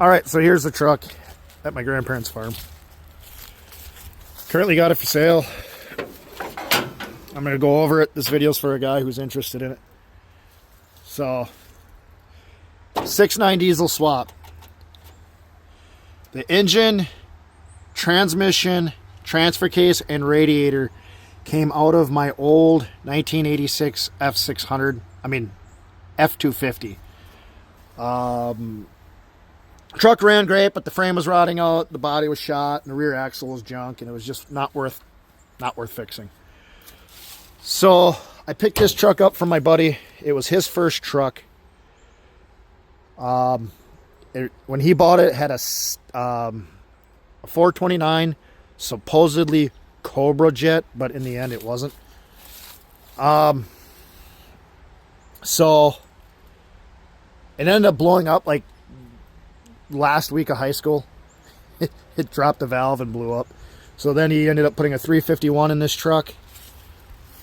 Alright, so here's the truck at my grandparents' farm. Currently got it for sale. I'm going to go over it. This video's for a guy who's interested in it. So, 6.9 diesel swap. The engine, transmission, transfer case, and radiator came out of my old 1986 F600. I mean, F250. Truck ran great, but the frame was rotting out, the body was shot, and the rear axle was junk, and it was just not worth fixing. So I picked this truck up from my buddy. It was his first truck. When he bought it, it had a 429, supposedly Cobra jet, but in the end it wasn't. So it ended up blowing up like last week of high school. It dropped the valve and blew up. So then he ended up putting a 351 in this truck.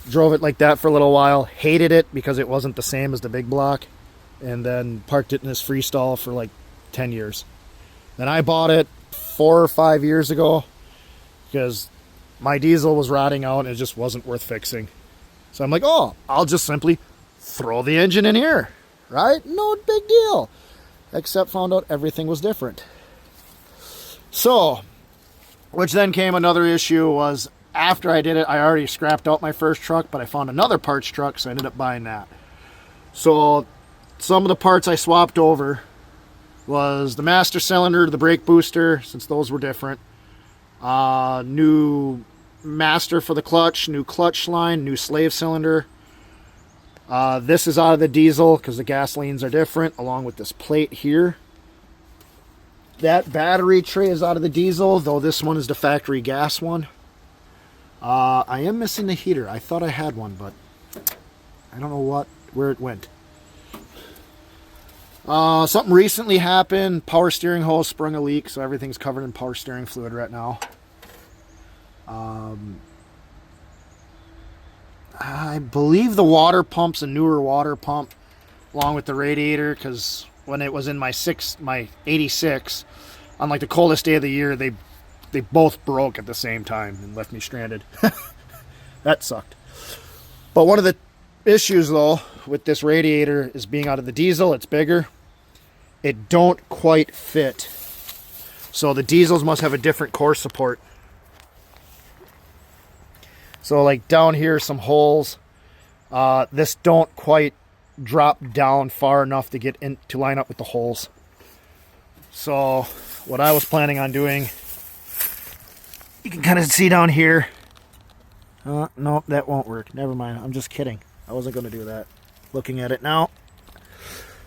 Drove it like that for a little while. Hated it because it wasn't the same as the big block. And then parked it in his freestall for like 10 years. Then I bought it 4 or 5 years ago because my diesel was rotting out and it just wasn't worth fixing. So I'm like, oh, I'll just simply throw the engine in here, right? No big deal. Except found out everything was different. So, which then came another issue was after I did it, I already scrapped out my first truck, but I found another parts truck, so I ended up buying that. So, some of the parts I swapped over was the master cylinder, the brake booster, since those were different. New master for the clutch, new clutch line, new slave cylinder. This is out of the diesel because the gasolines are different, along with this plate here. That battery tray is out of the diesel, though this one is the factory gas one. I am missing the heater. I thought I had one, but I don't know where it went. Something recently happened. Power steering hose sprung a leak, so everything's covered in power steering fluid right now. I believe the water pump's a newer water pump, along with the radiator, because when it was in my 86, on like the coldest day of the year, they both broke at the same time and left me stranded. That sucked. But one of the issues, though, with this radiator is being out of the diesel. It's bigger. It don't quite fit. So the diesels must have a different core support. So like down here, some holes. This don't quite drop down far enough to get in to line up with the holes. So what I was planning on doing, you can kind of see down here. No, that won't work. Never mind. I'm just kidding. I wasn't going to do that. Looking at it now.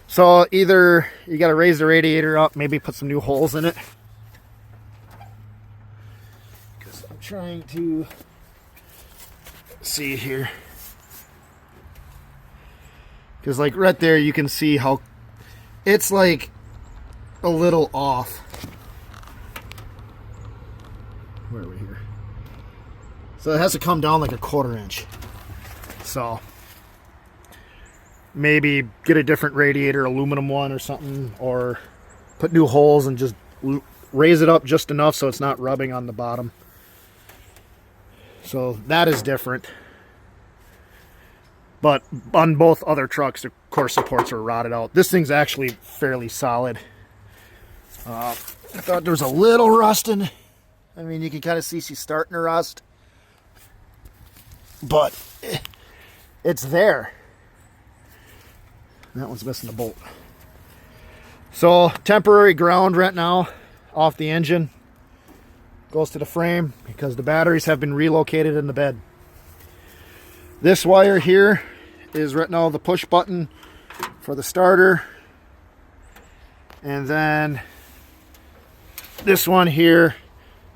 So either you got to raise the radiator up, maybe put some new holes in it. Because I'm trying to see here, because like right there you can see how it's like a little off. Where are we here? So it has to come down like a 1/4 inch. So maybe get a different radiator, aluminum one or something, or put new holes and just raise it up just enough so it's not rubbing on the bottom. So that is different. But on both other trucks, the core supports are rotted out. This thing's actually fairly solid. I thought there was a little rusting. I mean, you can kind of see she's starting to rust. But it's there. That one's missing a bolt. So temporary ground right now off the engine. Goes to the frame because the batteries have been relocated in the bed. This wire here is right now the push button for the starter. And then this one here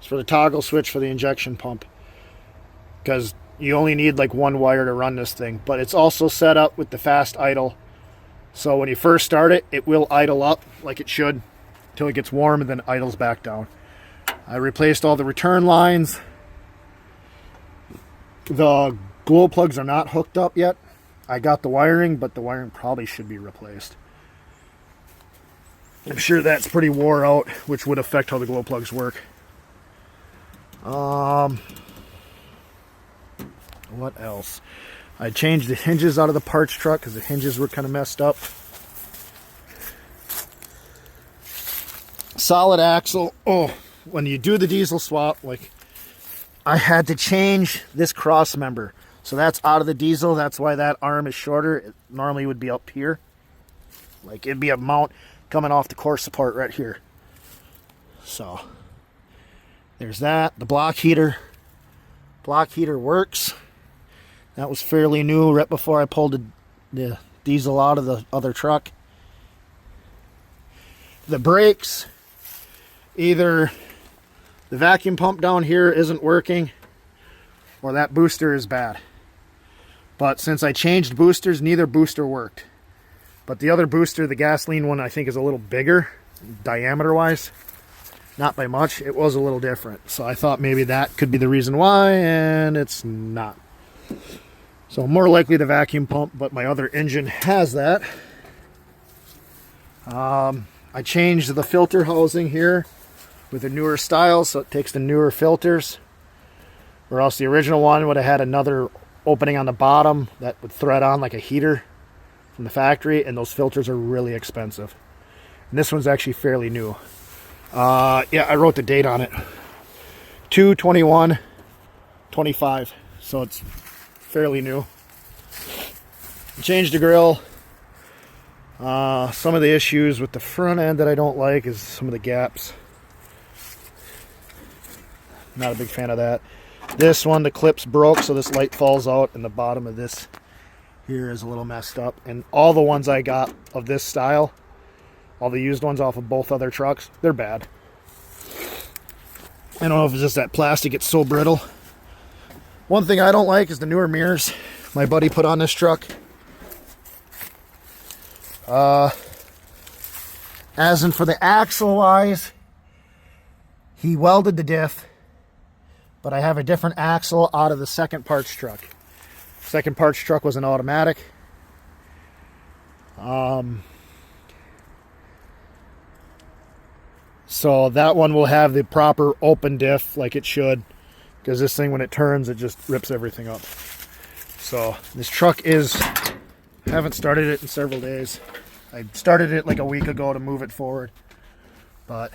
is for the toggle switch for the injection pump. Because you only need like one wire to run this thing. But it's also set up with the fast idle. So when you first start it, it will idle up like it should until it gets warm and then idles back down. I replaced all the return lines. The glow plugs are not hooked up yet. I got the wiring, but the wiring probably should be replaced. I'm sure that's pretty wore out, which would affect how the glow plugs work. What else? I changed the hinges out of the parts truck because the hinges were kind of messed up. Solid axle. Oh, when you do the diesel swap, like, I had to change this cross member. So that's out of the diesel. That's why that arm is shorter. It normally would be up here. Like, it'd be a mount coming off the core support right here. So there's that. The block heater. Block heater works. That was fairly new right before I pulled the diesel out of the other truck. The brakes, either the vacuum pump down here isn't working or that booster is bad. But since I changed boosters, neither booster worked. But the other booster, the gasoline one, I think is a little bigger diameter wise. Not by much. It was a little different. So I thought maybe that could be the reason why, and it's not. So more likely the vacuum pump, but my other engine has that. I changed the filter housing here with a newer style, so it takes the newer filters. Or else the original one would have had another opening on the bottom that would thread on like a heater from the factory, and those filters are really expensive. And this one's actually fairly new. Yeah, I wrote the date on it. 2/21/25. So it's fairly new. Changed the grill. Some of the issues with the front end that I don't like is some of the gaps. Not a big fan of that. This one, the clips broke, so this light falls out, and the bottom of this here is a little messed up. And all the ones I got of this style, all the used ones off of both other trucks, they're bad. I don't know if it's just that plastic, it's so brittle. One thing I don't like is the newer mirrors my buddy put on this truck. As in for the axle wise, he welded the diff, but I have a different axle out of the second parts truck. Second parts truck was an automatic. So that one will have the proper open diff like it should, because this thing, when it turns, it just rips everything up. So this truck haven't started it in several days. I started it like a week ago to move it forward. But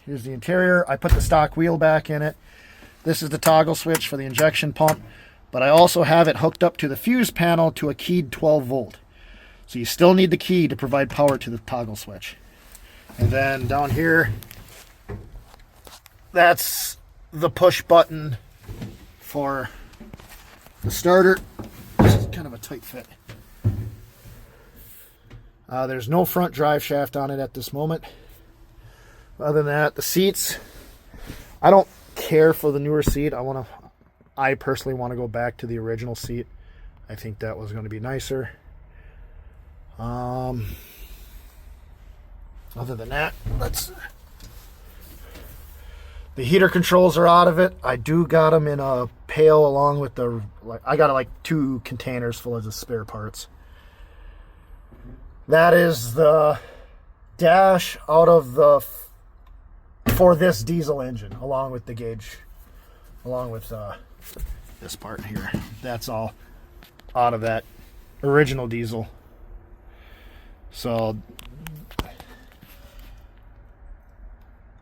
here's the interior. I put the stock wheel back in it. This is the toggle switch for the injection pump, but I also have it hooked up to the fuse panel to a keyed 12 volt. So you still need the key to provide power to the toggle switch. And then down here, that's the push button for the starter. This is kind of a tight fit. There's no front drive shaft on it at this moment. Other than that, the seats, I don't care for the newer seat. I personally want to go back to the original seat. I think that was going to be nicer. Other than that, the heater controls are out of it. I do got them in a pail along with I got like 2 containers full of the spare parts. That is the dash out of for this diesel engine, along with the gauge, along with this part here. That's all out of that original diesel. So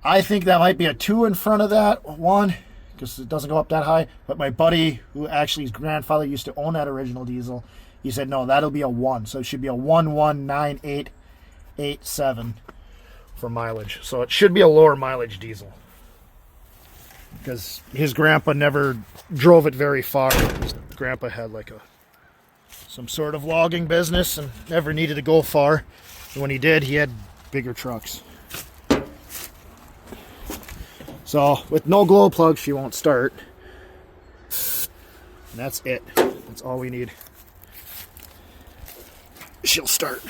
I think that might be a 2 in front of that one, because it doesn't go up that high. But my buddy, who actually his grandfather used to own that original diesel, he said, no, that'll be a 1. So it should be a 1198887 for mileage. So it should be a lower mileage diesel, because his grandpa never drove it very far. His grandpa had like some sort of logging business and never needed to go far. And when he did, he had bigger trucks. So with no glow plugs, she won't start. And that's it. That's all we need. She'll start.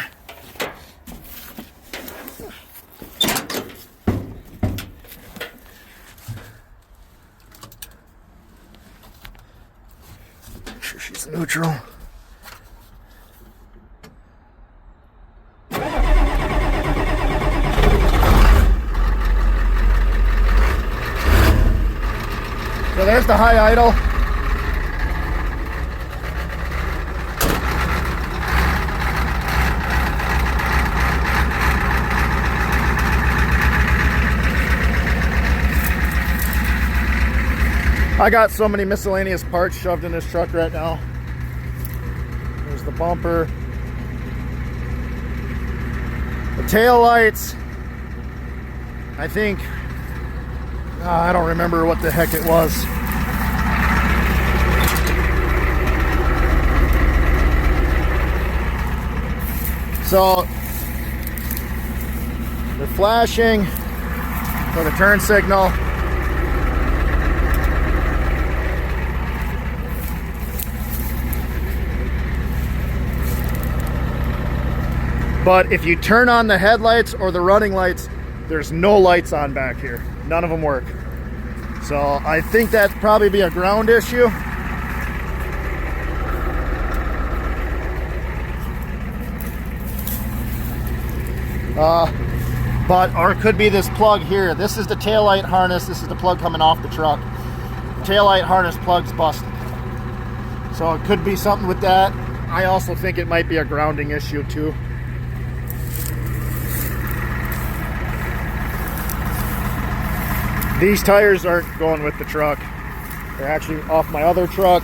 Make sure she's neutral. So there's the high idle. I got so many miscellaneous parts shoved in this truck right now. There's the bumper, the tail lights. I think, I don't remember what the heck it was. So they're flashing for the turn signal. But if you turn on the headlights or the running lights, there's no lights on back here. None of them work. So I think that'd probably be a ground issue. Or it could be this plug here. This is the taillight harness. This is the plug coming off the truck. Taillight harness plug's busted. So it could be something with that. I also think it might be a grounding issue too. These tires aren't going with the truck. They're actually off my other truck.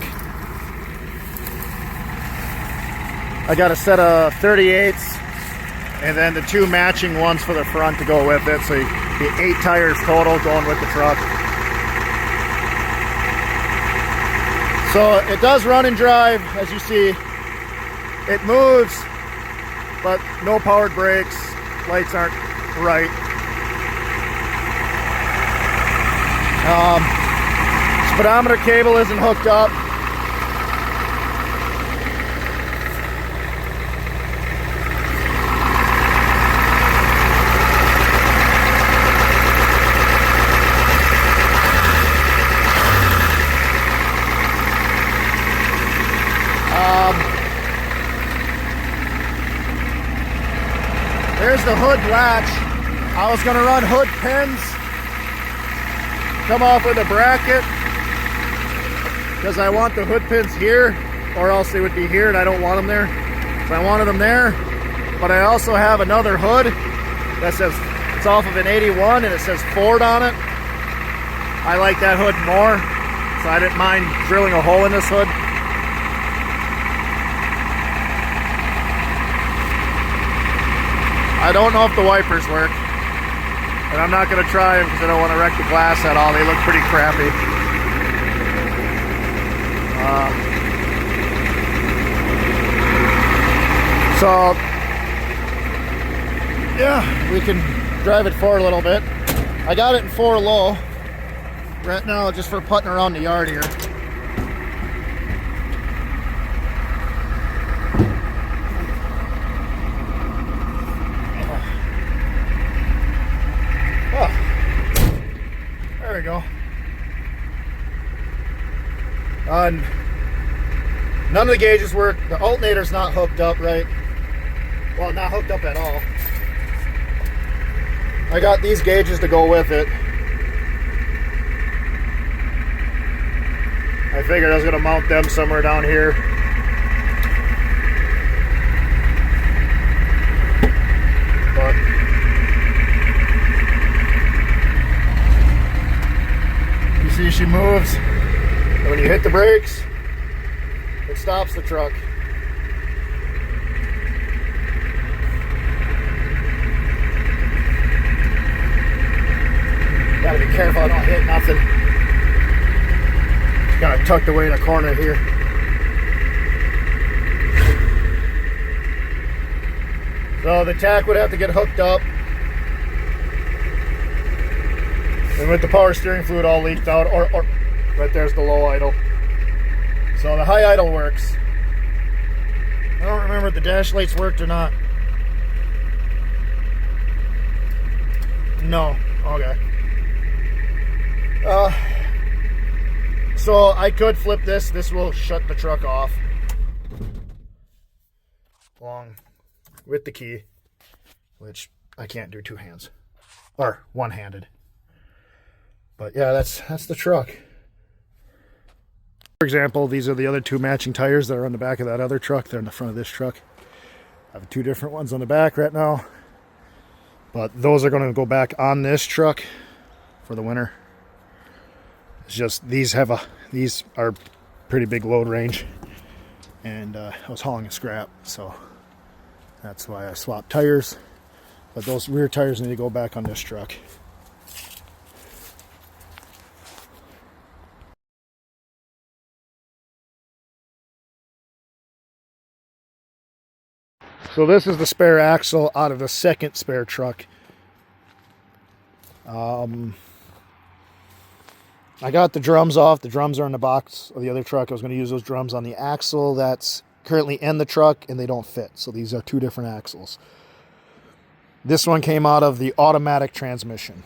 I got a set of 38s and then the 2 matching ones for the front to go with it. So the 8 tires total going with the truck. So it does run and drive, as you see. It moves, but no powered brakes. Lights aren't right. Speedometer cable isn't hooked up. There's the hood latch. I was going to run hood pins. Come off with a bracket because I want the hood pins here, or else they would be here and I don't want them there. So I wanted them there, but I also have another hood that says it's off of an 81 and it says Ford on it. I like that hood more, so I didn't mind drilling a hole in this hood. I don't know if the wipers work. And I'm not going to try them because I don't want to wreck the glass at all. They look pretty crappy. So, yeah, we can drive it forward a little bit. I got it in 4 low right now just for putting around the yard here. There we go. None of the gauges work. The alternator's not hooked up right. Well, not hooked up at all. I got these gauges to go with it. I figured I was going to mount them somewhere down here. But you see she moves. And when you hit the brakes, it stops the truck. Gotta be careful I don't hit nothing. Just gotta tucked away in a corner here. So the tack would have to get hooked up. And with the power steering fluid all leaked out, or right there's the low idle. So the high idle works. I don't remember if the dash lights worked or not. No. Okay. So I could flip this. This will shut the truck off. Along with the key, which I can't do 2 hands. Or one-handed. But yeah, that's the truck. For example, these are the other two matching tires that are on the back of that other truck. They're in the front of this truck. I have two different ones on the back right now. But those are going to go back on this truck for the winter. It's just these are pretty big load range. And I was hauling a scrap, so that's why I swapped tires. But those rear tires need to go back on this truck. So this is the spare axle out of the second spare truck. I got the drums off. The drums are in the box of the other truck. I was going to use those drums on the axle that's currently in the truck, and they don't fit. So these are two different axles. This one came out of the automatic transmission.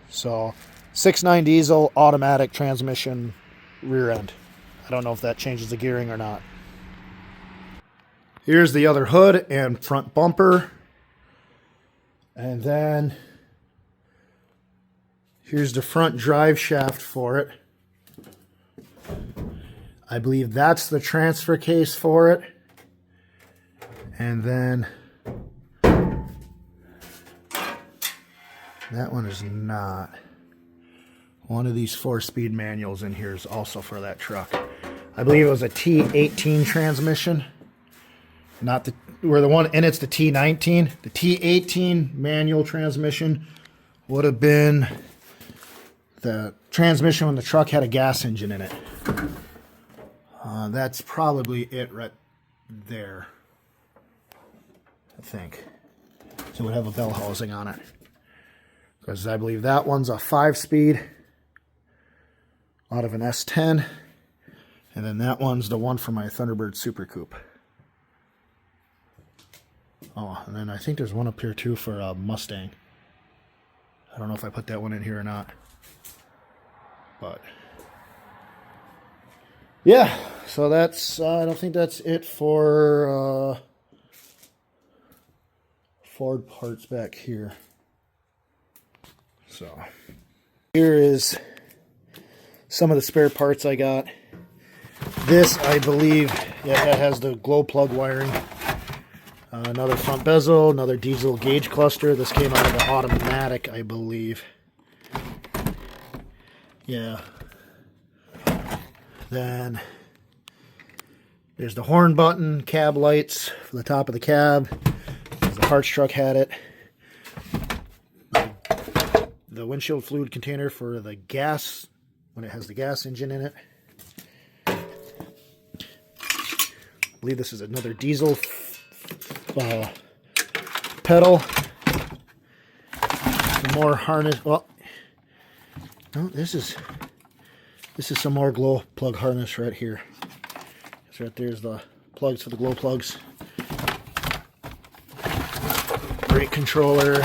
So 6.9 diesel, automatic transmission, rear end. I don't know if that changes the gearing or not. Here's the other hood and front bumper. And then here's the front drive shaft for it. I believe that's the transfer case for it. And then that one is not. One of these 4-speed manuals in here is also for that truck. I believe it was a T18 transmission. Not the, where the one, and it's the T19. The T18 manual transmission would have been the transmission when the truck had a gas engine in it. That's probably it right there, I think. So it would have a bell housing on it. Because I believe that one's a 5-speed out of an S10. And then that one's the one for my Thunderbird Super Coupe. Oh, and then I think there's one up here too for a Mustang. I don't know if I put that one in here or not. But yeah, so that's, I don't think that's it for Ford parts back here. So here is some of the spare parts I got. This, I believe, yeah, that has the glow plug wiring. Another front bezel, another diesel gauge cluster. This came out of the automatic, I believe. Yeah. Then there's the horn button, cab lights for the top of the cab. The parts truck had it. The windshield fluid container for the gas, when it has the gas engine in it. I believe this is another diesel pedal. Some more harness. Well, no, this is some more glow plug harness right here. So right there's the plugs for the glow plugs. Brake controller.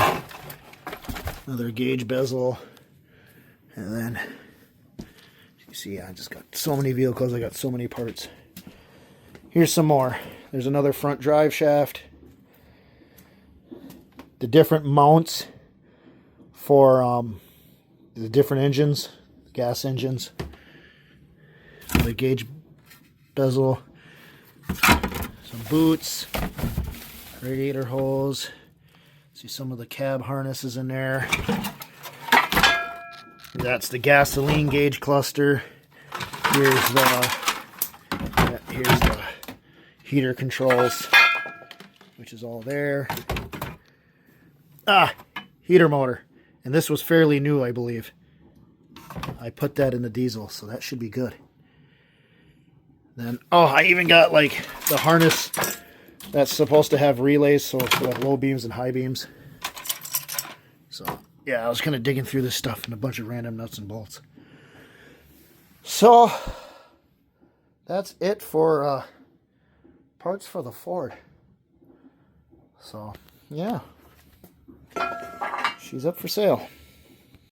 Another gauge bezel. And then you see, I just got so many vehicles. I got so many parts. Here's some more. There's another front drive shaft. The different mounts for the different engines, gas engines. The gauge bezel. Some boots. Radiator hose. See some of the cab harnesses in there. That's the gasoline gauge cluster. Here's the heater controls, which is all there. Heater motor. And this was fairly new, I believe. I put that in the diesel, so that should be good. Then, I even got like the harness that's supposed to have relays, so for like low beams and high beams. So, yeah, I was kind of digging through this stuff and a bunch of random nuts and bolts. So, that's it for parts for the Ford. So, yeah. She's up for sale.